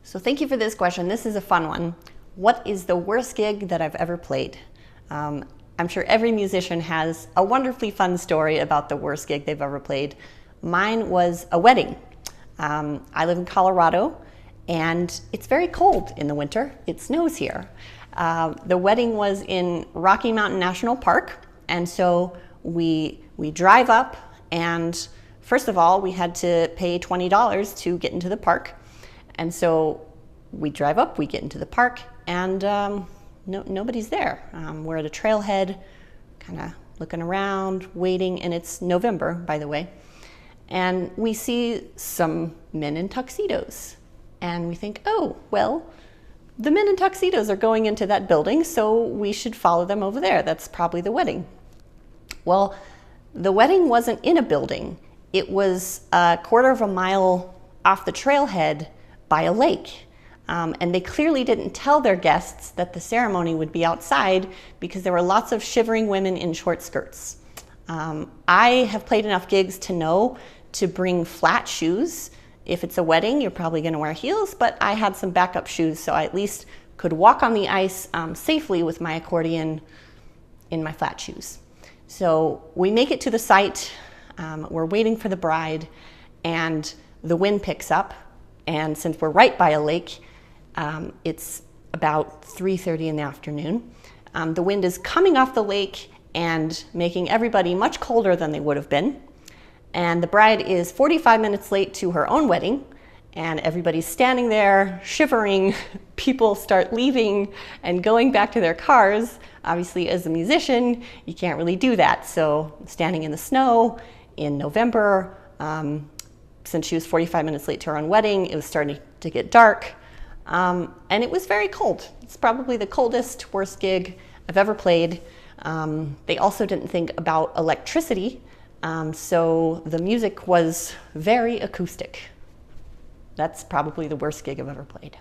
So thank you for this question. This is a fun one. What is the worst gig that I've ever played? I'm sure every musician has a wonderfully fun story about the worst gig they've ever played. Mine was a wedding. I live in Colorado and it's very cold in the winter. It snows here. The wedding was in Rocky Mountain National Park, and so we drive up, and first of all we had to pay $20 to get into the park. And so we drive up, we get into the park, and nobody's there. We're at a trailhead, kind of looking around, waiting, and it's November, by the way. And we see some men in tuxedos. And we think, oh, well, the men in tuxedos are going into that building, so we should follow them over there. That's probably the wedding. Well, the wedding wasn't in a building. It was a quarter of a mile off the trailhead by a lake. And they clearly didn't tell their guests that the ceremony would be outside because there were lots of shivering women in short skirts. I have played enough gigs to know to bring flat shoes. If it's a wedding, you're probably going to wear heels, but I had some backup shoes, so I at least could walk on the ice safely with my accordion in my flat shoes. So we make it to the site, we're waiting for the bride, and the wind picks up. And since we're right by a lake, it's about 3:30 in the afternoon. The wind is coming off the lake and making everybody much colder than they would have been. And the bride is 45 minutes late to her own wedding, and everybody's standing there shivering. People start leaving and going back to their cars. Obviously, as a musician, you can't really do that. So standing in the snow in November, since she was 45 minutes late to her own wedding, it was starting to get dark, and it was very cold. It's probably the coldest, worst gig I've ever played. They also didn't think about electricity, so the music was very acoustic. That's probably the worst gig I've ever played.